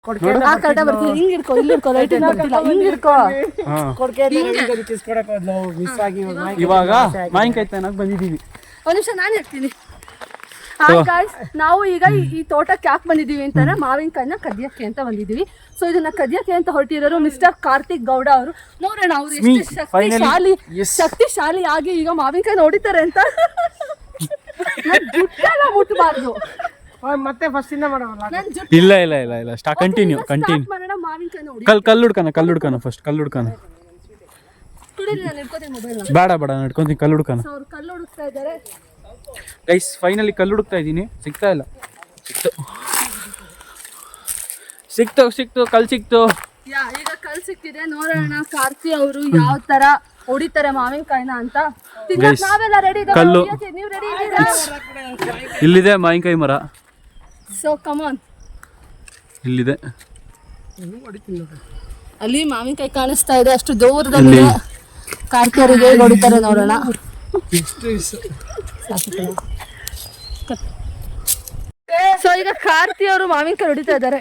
Correct ಬರ್ತೀವಿ. ಹಿಂಗ್ ಹಿಡ್ಕೊ, ಇಲ್ಲಿ ಹಿಡ್ಕೊ, ರೈಟ್ ಬರ್ತಿಲ್ಲ, ಹಿಂಗ್ ಹಿಡ್ಕೊ. ಇವಾಗ ಮಾವಿನಕಾಯಿ ತನಕ ಬಂದಿದ್ದೀವಿ. ಒಂದ್ ನಿಮಿಷ ನಾನು ಹೇಳ್ತೀನಿ. ನಾವು ಈಗ ಈ ತೋಟಕ್ಕೆ ಯಾಕೆ ಬಂದಿದ್ದೀವಿ ಅಂತಾರೆ, ಮಾವಿನಕಾಯಿನ ಕದಿಯಕ್ಕೆ ಅಂತ ಬಂದಿದ್ದೀವಿ. ಸೊ ಇದನ್ನ ಕದಿಯಕ್ಕೆ ಅಂತ ಹೊರಟಿರೋರು ಮಿಸ್ಟರ್ ಕಾರ್ತಿಕ್ ಗೌಡ ಅವರು. ನೋಡೋಣ ಅವ್ರು ಎಷ್ಟು ಶಕ್ತಿಶಾಲಿ ಆಗಿ ಈಗ ಮಾವಿನಕಾಯಿ ನೋಡಿತಾರೆ ಅಂತ. ಜುಟ್ಟೆಲ್ಲ ಮುಟ್ಟಬಾರ್ದು. ಮತ್ತೆ ಫಸ್ಟ್ ಇಂದ ಮಾಡೋಣ. ಇಲ್ಲ ಇಲ್ಲ ಇಲ್ಲ ಇಲ್ಲ ಸ್ಟಾರ್ಟ್ ಕಂಟಿನ್ಯೂ ಕಲ್ಲು ಹುಡ್ಕನ ಫಸ್ಟ್ ಕಲ್ಲು ಹುಡ್ಕನ. ಬೇಡ ಬೇಡ ನಡ್ಕೊಂತೀನಿ ಕಲ್ಲು ಹುಡ್ಕನ. ಕಲ್ಲು ಹುಡುಕ್ತಾ ಇದ್ದಾರೆ ಗೈಸ್. ಫೈನಲಿ ಕಲ್ಲು ಹುಡುಕ್ತಾ ಇದ್ದೀನಿ, ಸಿಗ್ತಾ ಇಲ್ಲ. ಸಿಕ್ತು ಕಲ್ಲು ಸಿಕ್ತು. ಈಗ ಕಲ್ಲು ಸಿಕ್ತಿದೆ. ನೋಡೋಣ ಕಾರ್ತಿ ಅವರು ಯಾವ ತರ ಹೊಡಿತಾರೆ ಮಾವಿನಕಾಯಿನ ಅಂತ. ನಾವೆಲ್ಲ ರೆಡಿ ಕಲ್ಲು ನೀವು ರೆಡಿ ಇದ್ದೀರಾ? ಇಲ್ಲಿದೆ ಮಾವಿನಕಾಯಿ ಮರ. So come on. ಇಲ್ಲಿದೆ, ಅಲ್ಲಿ ಮಾವಿನಕಾಯಿ ಕಾಣಿಸ್ತಾ ಇದೆ, ಅಷ್ಟು ದೂರದಲ್ಲಿ. ಕಾರ್ತಿ ಅವರಿಗೆ ಹೊಡಿತಾರೆ ನೋಡೋಣ. ಸೊ ಈಗ ಕಾರ್ತಿ ಅವರು ಮಾವಿನಕಾಯಿ ಹೊಡಿತಾ ಇದ್ದಾರೆ.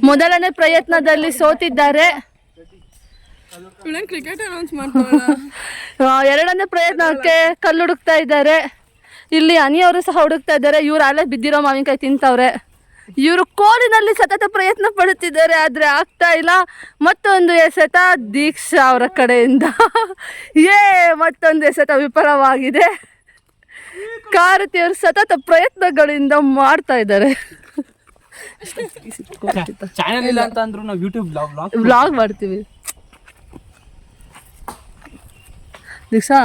ಮೊದಲನೇ ಪ್ರಯತ್ನದಲ್ಲಿ ಸೋತಿದ್ದಾರೆ. ಎರಡನೇ ಪ್ರಯತ್ನಕ್ಕೆ ಕಲ್ಲು ಹುಡುಕ್ತಾ ಇದ್ದಾರೆ. ಇಲ್ಲಿ ಅನಿಯವರು ಸಹ ಹುಡುಕ್ತಾ ಇದ್ದಾರೆ. ಇವ್ರು ಅಲ್ಲೇ ಬಿದ್ದಿರೋ ಮಾವಿನಕಾಯಿ ತಿಂತವ್ರೆ. ಇವರು ಕೋಲಿನಲ್ಲಿ ಸತತ ಪ್ರಯತ್ನ ಪಡುತ್ತಿದ್ದಾರೆ, ಆದ್ರೆ ಆಗ್ತಾ ಇಲ್ಲ. ಮತ್ತೊಂದು ಎಸೆತ ದೀಕ್ಷಾ ಅವರ ಕಡೆಯಿಂದ. ಮತ್ತೊಂದು ಎಸೆತ ವಿಫಲವಾಗಿದೆ. ಕಾರ್ತಿಯವರು ಸತತ ಪ್ರಯತ್ನಗಳಿಂದ ಮಾಡ್ತಾ ಇದ್ದಾರೆ. ಚಾನೆಲ್ ಇಲ್ಲ ಅಂತ ಅಂದ್ರು ನಾವು ಯೂಟ್ಯೂಬ್ ವ್ಲಾಗ್ ಮಾಡ್ತೀವಿ. ದೀಕ್ಷಾ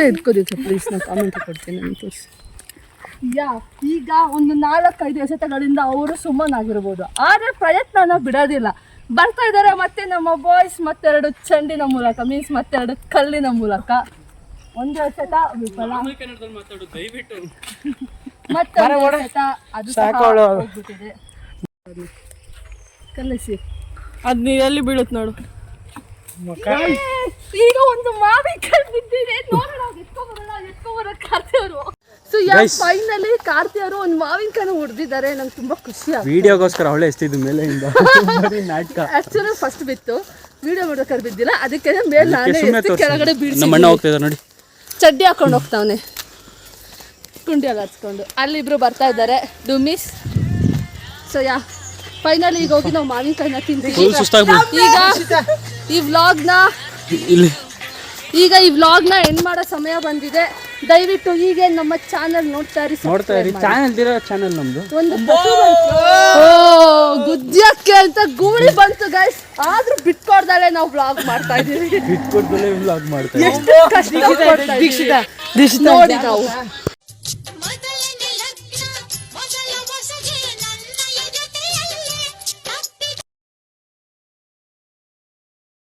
ಇಟ್ಕೋ ದೀಕ್ಷಾ ಪ್ಲೀಸ್, ನಾನು ಕಾಮೆಂಟ್ ಕೊಡ್ತೀನಿ ನಾನು ತೋರಿಸಿ. ಈಗ ಒಂದು 4-5 ಎಸೆತಗಳಿಂದ ಅವರು ಸುಮ್ಮನಾಗಿರ್ಬೋದು, ಆದರೆ ಪ್ರಯತ್ನನ ಬಿಡೋದಿಲ್ಲ. ಬರ್ತಾ ಇದ್ದಾರೆ ಮತ್ತೆ ನಮ್ಮ ಬಾಯ್ಸ್. ಮತ್ತೆರಡು ಚೆಂಡಿನ ಮೂಲಕ ಮೀನ್ಸ್ ಮತ್ತೆರಡು ಕಲ್ಲಿನ ಮೂಲಕ. ಒಂದು ಎಸೆತ ವಿಫಲ, ಮತ್ತೊಂದು ಎಸೆತ ಅದು ಹೋಗ್ಬಿಟ್ಟಿದೆ. ಕಲಿಸಿ ಅದ್ ನೀ ಎಲ್ಲಿ ಬೀಳುತ್ತೆ ನೋಡು. ಈಗ ಒಂದು ಮಾವಿನಕಾಯಿ ಬಿದ್ದಿದೆ. ನೋಡೋಣ ಎತ್ಕೊಂಡ್ಬರೋಣ ಕಾರ್ತಿ ಅವರು. ಸೊ ಫೈನಲಿ ಕಾರ್ತಿ ಅವರು ಒಂದು ಮಾವಿನಕಾಯಿನ ಹೊಡೆದಿದ್ದಾರೆ. ನಂಗೆ ತುಂಬಾ ಖುಷಿ ಆಗುತ್ತೆ. ವಿಡಿಯೋಗೋಸ್ಕರ ಅವಳೆ ಎಷ್ಟಿದ್ದು ಮೇಲೆಯಿಂದ ನಾಟಕ. ಆಕ್ಚುಲಿ ಫಸ್ಟ್ ಬಿತ್ತು, ವಿಡಿಯೋ ಮಾಡ್ಬೇಕಾದ್ರೆ ಬಿದ್ದಿಲ್ಲ. ಅದಕ್ಕೆ ಮೇಲೆ ನಾನೇ ಕೆಳಗಡೆ ಬೀಳ್ಸಿ. ನಮ್ಮ ಅಣ್ಣ ಹೋಗ್ತಾ ಇದ್ದಾರೆ ನೋಡಿ, ಚಡ್ಡಿ ಹಾಕೊಂಡು ಹೋಗ್ತಾವನೆ ಕುಂಡಿಯಾಗ ಹಚ್ಕೊಂಡು. ಅಲ್ಲಿಬ್ರು ಬರ್ತಾ ಇದ್ದಾರೆ ಡುಮಿಸ್. ಸೊ ಫೈನಲಿ ಈಗ ಹೋಗಿ ನಾವು ಮಾವಿನಕಾಯಿನ ತಿಂತೀವಿ. ಈಗ ಈ ವ್ಲಾಗ್ನ ಎಂಡ್ ಮಾಡೋ ಸಮಯ ಬಂದಿದೆ. ದಯವಿಟ್ಟು ಹೀಗೆ ನಮ್ಮ ಚಾನಲ್ ನೋಡ್ತಾ ಇರಿ. ಚಾನಲ್ ನಮ್ದು ಒಂದು ಗುದ್ಯಕ್ಕೆ ಅಂತ ಗೂಳಿ ಬಂತು ಗೈಸ್, ಆದ್ರೂ ಬಿಟ್ಕೊಡ್ದಾಳೆ ನಾವು ವ್ಲಾಗ್ ಮಾಡ್ತಾ ಇದೀವಿ. ವ್ಲಾಗ್ ಮಾಡ್ತಾ ಎಷ್ಟು ಕಷ್ಟ ನೋಡಿ ನಾವು.